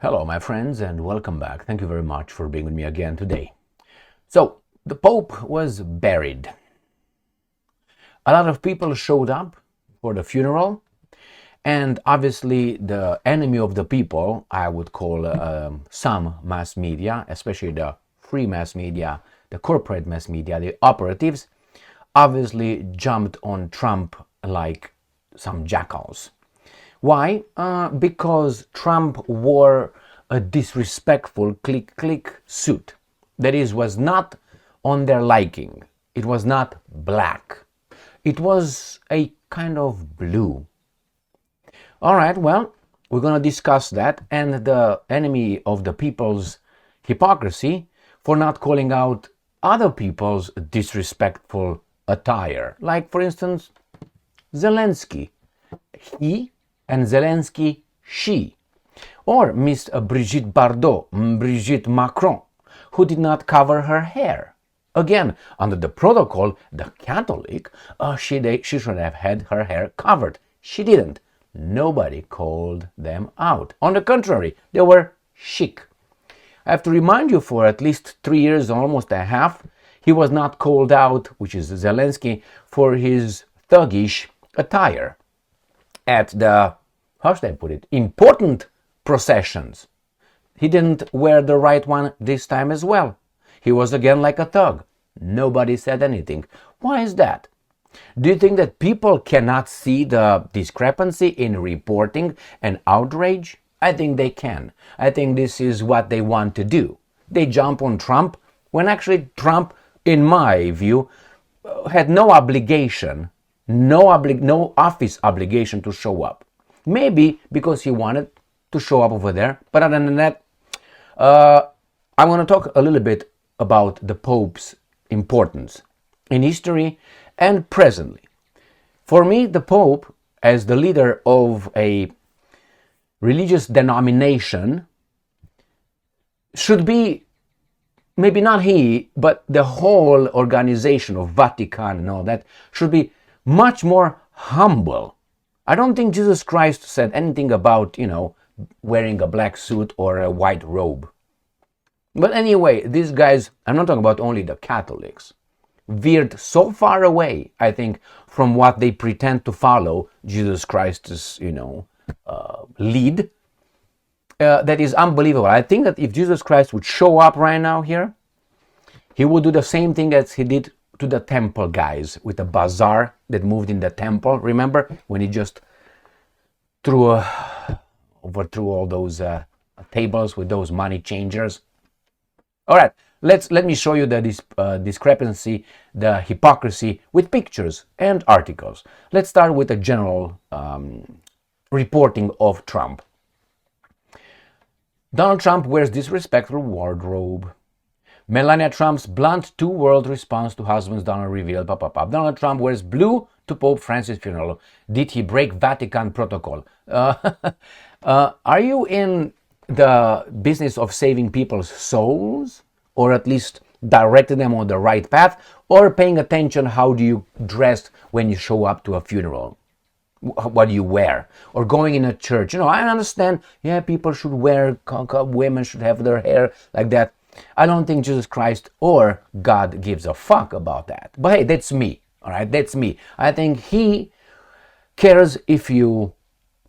Hello, my friends, and welcome back. Thank you very much for being with me again today. So, the Pope was buried. A lot of people showed up for the funeral, and obviously the enemy of the people, I would call some mass media, especially the free mass media, the corporate mass media, the operatives, obviously jumped on Trump like some jackals. Why? Because Trump wore a disrespectful click suit. That is, was not on their liking. It was not black. It was a kind of blue. All right, well, we're going to discuss that and the enemy of the people's hypocrisy for not calling out other people's disrespectful attire. Like, for instance, Zelensky. He and Zelensky, she. Or Miss Brigitte Bardot, Brigitte Macron, who did not cover her hair. Again, under the protocol, the Catholic, she should have had her hair covered. She didn't. Nobody called them out. On the contrary, they were chic. I have to remind you, for at least 3 years, almost a half, he was not called out, which is Zelensky, for his thuggish attire at the, how should I put it, important processions. He didn't wear the right one this time as well. He was again like a thug. Nobody said anything. Why is that? Do you think that people cannot see the discrepancy in reporting and outrage? I think they can. I think this is what they want to do. They jump on Trump when actually Trump, in my view, had no obligation, no office obligation to show up. Maybe because he wanted to show up over there, but other than that, I want to talk a little bit about the Pope's importance in history and presently. For me, the Pope, as the leader of a religious denomination, should be, maybe not he, but the whole organization of Vatican and all that, should be much more humble. I don't think Jesus Christ said anything about, wearing a black suit or a white robe. But anyway, these guys, I'm not talking about only the Catholics, veered so far away, I think, from what they pretend to follow Jesus Christ's, lead, that is unbelievable. I think that if Jesus Christ would show up right now here, he would do the same thing as he did to the temple guys with the bazaar that moved in the temple. Remember when he just overthrew all those tables with those money changers? All right, let me show you the discrepancy, the hypocrisy with pictures and articles. Let's start with a general reporting of Trump. Donald Trump wears disrespectful wardrobe. Melania Trump's blunt two-world response to husband's Donald revealed. Donald Trump wears blue to Pope Francis' funeral. Did he break Vatican protocol? Are you in the business of saving people's souls, or at least directing them on the right path, or paying attention how do you dress when you show up to a funeral? What do you wear? Or going in a church? I understand, people should wear, women should have their hair like that. I don't think Jesus Christ or God gives a fuck about that. But hey, that's me, all right? That's me. I think he cares if you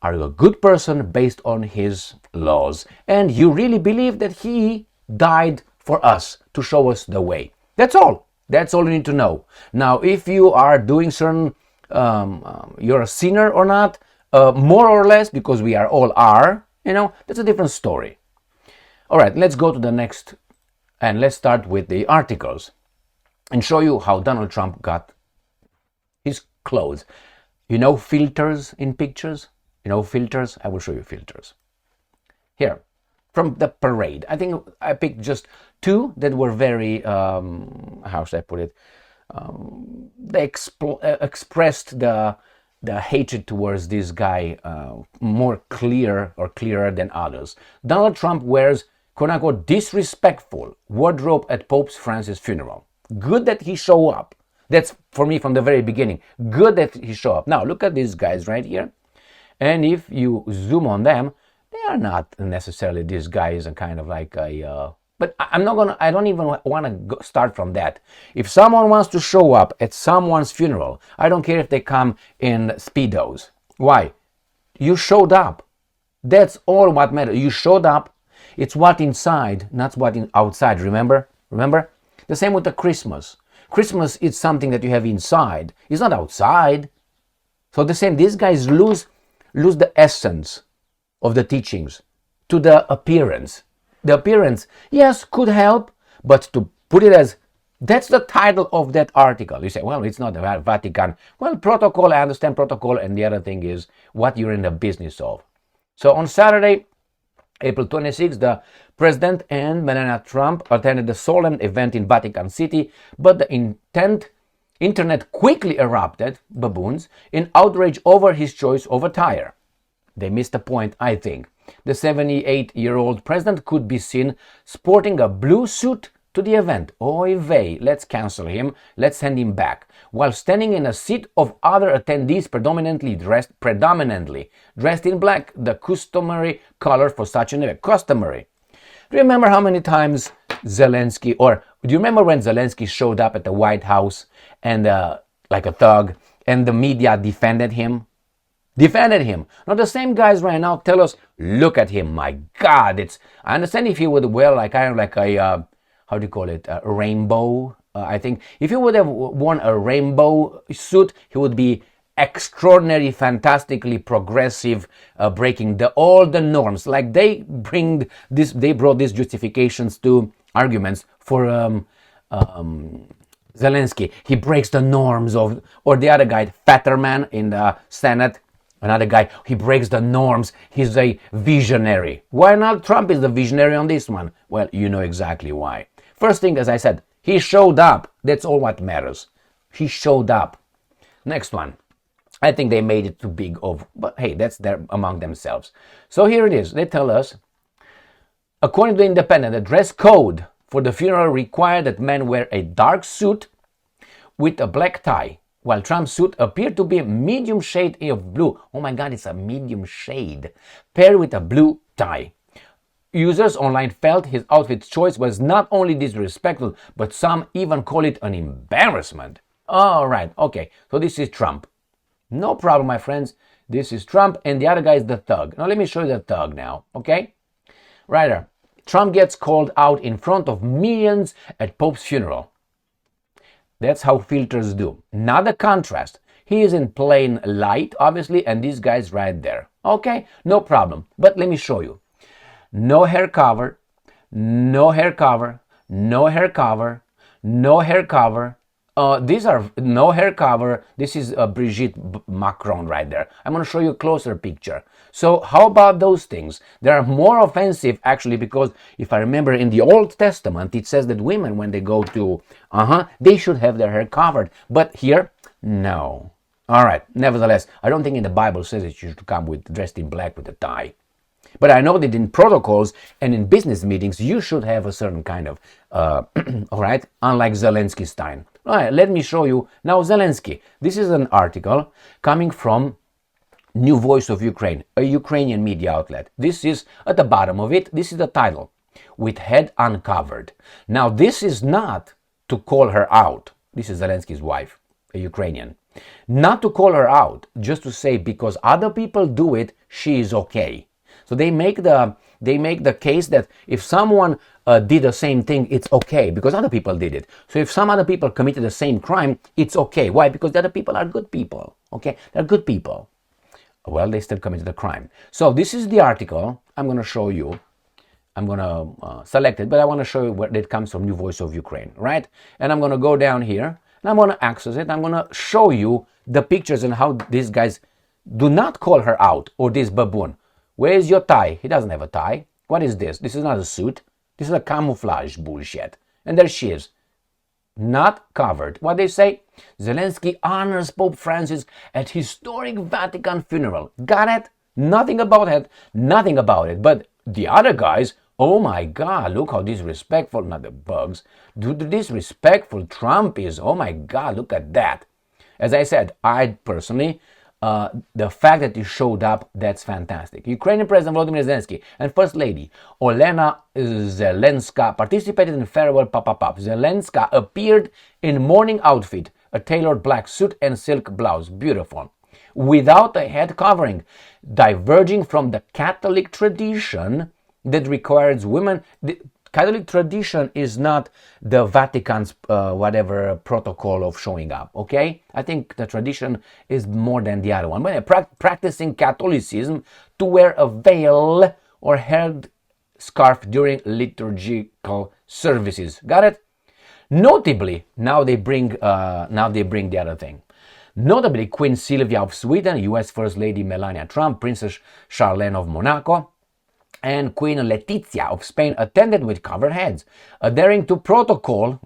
are a good person based on his laws, and you really believe that he died for us to show us the way. That's all. That's all you need to know. Now, if you are doing certain, you're a sinner or not, more or less, because we all are, that's a different story. All right, let's go to the next, and let's start with the articles and show you how Donald Trump got his clothes. Filters in pictures? Filters? I will show you filters. Here, from the parade. I think I picked just two that were very, how should I put it? They expressed the hatred towards this guy more clearer than others. Donald Trump wears, quote-unquote, disrespectful wardrobe at Pope Francis' funeral. Good that he showed up. That's for me from the very beginning. Good that he showed up. Now, look at these guys right here. And if you zoom on them, They are not necessarily, this guy is a kind of like a, but I don't even want to start from that. If someone wants to show up at someone's funeral, I don't care if they come in Speedos. Why? You showed up. That's all what matters. You showed up. It's what inside, not what outside. Remember? The same with the Christmas. Christmas is something that you have inside. It's not outside. So the same, these guys lose the essence of the teachings to the appearance. The appearance, yes, could help, but to put it as, that's the title of that article. You say, well, it's not the Vatican. Well, protocol, I understand protocol, and the other thing is what you're in the business of. So on Saturday, April 26th, the President and Melania Trump attended a solemn event in Vatican City, but the internet quickly erupted, baboons, in outrage over his choice of attire. They missed the point, I think. The 78-year-old president could be seen sporting a blue suit to the event. Oy vey, let's cancel him, let's send him back. While standing in a seat of other attendees predominantly dressed in black, the customary color for such an event. Customary. Do you remember how many times Zelensky, or do you remember when Zelensky showed up at the White House and like a thug, and the media defended him? Now the same guys right now tell us, look at him, my God, I understand if he would wear like kind of like a, how do you call it, a rainbow, I think. If he would have worn a rainbow suit, he would be extraordinary, fantastically progressive, breaking all the norms. Like they brought these justifications to arguments for Zelensky. He breaks the norms of, or the other guy, Fetterman in the Senate, another guy, he breaks the norms. He's a visionary. Why not Trump is the visionary on this one? Well, you know exactly why. First thing, as I said, he showed up. That's all what matters. He showed up. Next one. I think they made it too big of, but hey, that's there among themselves. So here it is. They tell us, according to the Independent, the dress code for the funeral required that men wear a dark suit with a black tie, while Trump's suit appeared to be a medium shade of blue. Oh my God, it's a medium shade, paired with a blue tie. Users online felt his outfit choice was not only disrespectful, but some even call it an embarrassment. All right, okay, so this is Trump. No problem, my friends. This is Trump, and the other guy is the thug. Now let me show you the thug now, okay? Right there. Trump gets called out in front of millions at Pope's funeral. That's how filters do. Not the contrast. He is in plain light, obviously, and this guy's right there. Okay, no problem. But let me show you. No hair cover, no hair cover, no hair cover, no hair cover. These are no hair cover. This is Brigitte Macron right there. I'm going to show you a closer picture. So how about those things? They are more offensive actually, because if I remember in the Old Testament, it says that women, when they go to, they should have their hair covered. But here, no. All right. Nevertheless, I don't think in the Bible says that you should come dressed in black with a tie. But I know that in protocols and in business meetings, you should have a certain kind of, all right, unlike Zelensky's time. All right, let me show you now Zelensky. This is an article coming from New Voice of Ukraine, a Ukrainian media outlet. This is at the bottom of it. This is the title, with head uncovered. Now, this is not to call her out. This is Zelensky's wife, a Ukrainian. Not to call her out, just to say because other people do it, she is okay. So they make the case that if someone did the same thing, it's okay because other people did it. So if some other people committed the same crime, it's okay. Why? Because the other people are good people. Okay, they're good people. Well, they still committed the crime. So this is the article I'm going to show you. I'm going to select it, but I want to show you where it comes from. New Voice of Ukraine, right? And I'm going to go down here and I'm going to access it. I'm going to show you the pictures and how these guys do not call her out, or this baboon. Where is your tie? He doesn't have a tie. What is this? This is not a suit. This is a camouflage bullshit. And there she is. Not covered. What they say? Zelensky honors Pope Francis at historic Vatican funeral. Got it? Nothing about it. Nothing about it. But the other guys, oh my God, look how disrespectful, not the bugs, disrespectful Trump is. Oh my God, look at that. As I said, I personally the fact that you showed up, that's fantastic. Ukrainian President Volodymyr Zelensky and First Lady Olena Zelenska participated in farewell pop-up. Zelenska appeared in morning outfit, a tailored black suit and silk blouse, beautiful, without a head covering, diverging from the Catholic tradition that requires women. The Catholic tradition is not the Vatican's whatever protocol of showing up, okay? I think the tradition is more than the other one. When practicing Catholicism, to wear a veil or head scarf during liturgical services. Got it? Notably, now they bring the other thing. Notably, Queen Sylvia of Sweden, U.S. First Lady Melania Trump, Princess Charlene of Monaco, and Queen Letizia of Spain attended with covered heads, adhering to protocol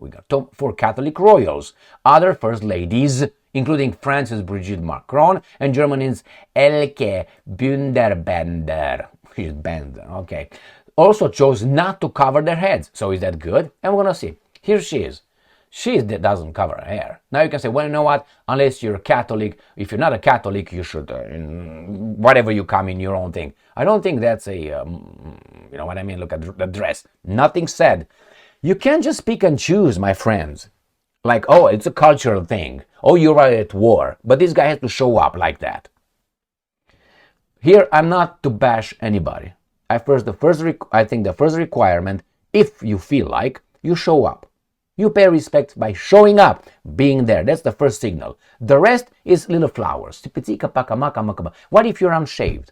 for Catholic royals. Other first ladies, including France's Brigitte Macron and Germany's Elke Bunderbender, she's Bender, okay, also chose not to cover their heads. So is that good? And we're gonna see. Here she is. She doesn't cover her hair. Now you can say, well, you know what? Unless you're a Catholic, if you're not a Catholic, you should, whatever you come in your own thing. I don't think that's a, you know what I mean? Look at the dress. Nothing said. You can't just pick and choose, my friends. Like, oh, it's a cultural thing. Oh, you're at war. But this guy has to show up like that. Here, I'm not to bash anybody. I think the first requirement, if you feel like, you show up. You pay respect by showing up, being there. That's the first signal. The rest is little flowers. What if you're unshaved?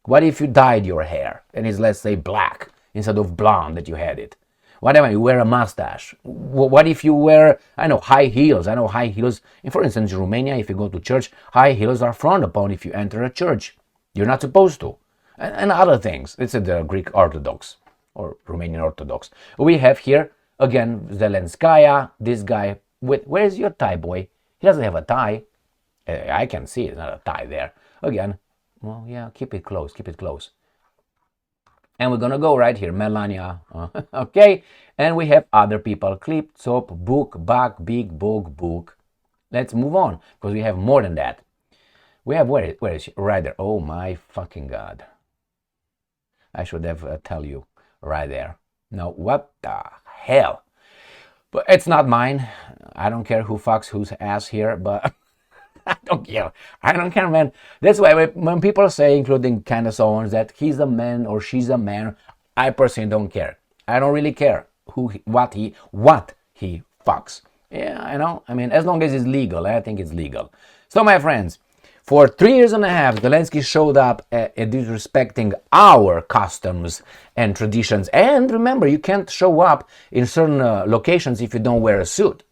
What if you dyed your hair and it's, let's say, black instead of blonde that you had it? What if you wear a mustache? What if you wear, high heels? I know high heels. For instance, in Romania, if you go to church, high heels are frowned upon if you enter a church. You're not supposed to. And other things. It's the Greek Orthodox or Romanian Orthodox. We have here, again, Zelenskaya, this guy with, where's your tie, boy? He doesn't have a tie. I can see it's not a tie there. Again, well, yeah, keep it close. And we're gonna go right here, Melania, okay? And we have other people, clip, top, book, back, big, book. Let's move on, because we have more than that. We have, where is she? Right there. Oh my fucking God. I should have tell you right there. Now, what the hell? But it's not mine. I don't care who fucks whose ass here, but I don't care, man. That's why when people say, including Candace Owens, that he's a man or she's a man, I personally don't care. I don't really care what he fucks. Yeah, as long as it's legal, I think it's legal. So, my friends, for 3 years and a half, Zelensky showed up disrespecting our customs and traditions. And remember, you can't show up in certain locations if you don't wear a suit.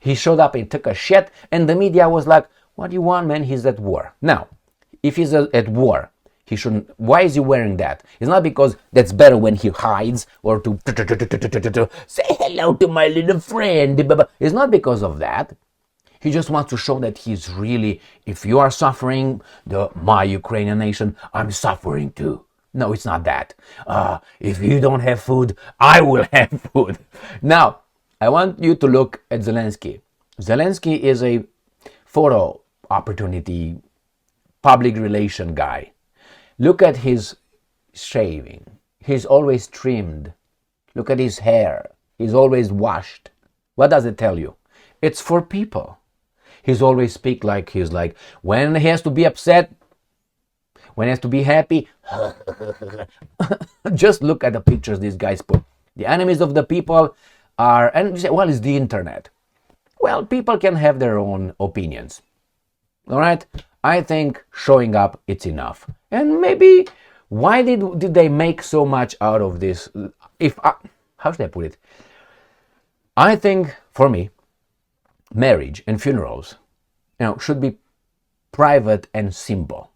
He showed up and took a shit, and the media was like, what do you want, man? He's at war. Now, if he's at war, he shouldn't. Why is he wearing that? It's not because that's better when he hides or to say hello to my little friend. It's not because of that. He just wants to show that he's really, if you are suffering, my Ukrainian nation, I'm suffering too. No, it's not that. If you don't have food, I will have food. Now, I want you to look at Zelensky. Zelensky is a photo opportunity, public relation guy. Look at his shaving. He's always trimmed. Look at his hair. He's always washed. What does it tell you? It's for people. He's always speak like he's like, when he has to be upset, when he has to be happy, just look at the pictures these guys put. The enemies of the people are, and you say, well, it's the internet. Well, people can have their own opinions. All right? I think showing up, it's enough. And maybe, why did they make so much out of this? How should I put it? I think, for me, marriage and funerals, should be private and simple.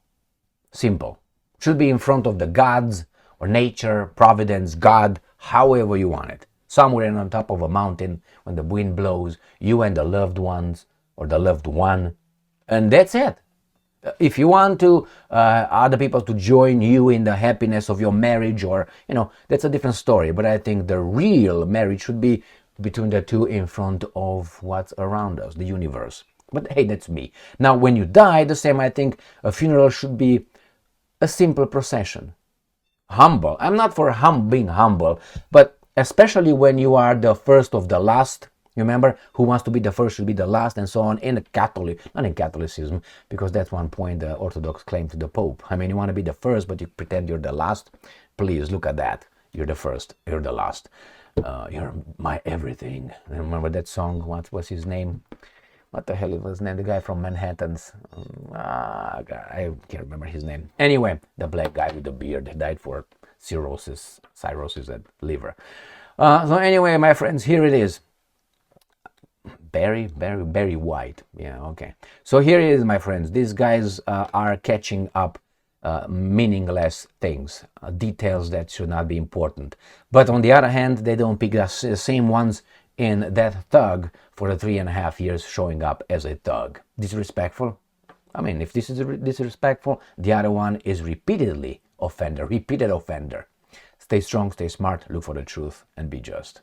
Simple. Should be in front of the gods or nature, providence, God, however you want it. Somewhere on top of a mountain when the wind blows, you and the loved ones or the loved one, and that's it. If you want to other people to join you in the happiness of your marriage, or that's a different story. But I think the real marriage should be between the two, in front of what's around us, the universe. But hey, that's me. Now, when you die, the same, I think a funeral should be a simple procession. Humble. I'm not for being humble, but especially when you are the first of the last. You remember, who wants to be the first should be the last, and so on. In the Catholic, not in Catholicism, because that's one point the Orthodox claim to the Pope. I mean, you want to be the first, but you pretend you're the last. Please look at that. You're the first. You're the last. You're my everything. Remember that song? What was his name? What the hell was his name? The guy from Manhattan's. I can't remember his name. Anyway, the black guy with the beard died for cirrhosis at liver. So anyway, my friends, here it is. Very white. Yeah, okay. So here it is, my friends. These guys are catching up meaningless things, details that should not be important. But on the other hand, they don't pick the same ones in that thug for the 3.5 years showing up as a thug. Disrespectful? I mean, if this is disrespectful, the other one is repeated offender. Stay strong, stay smart, look for the truth, and be just.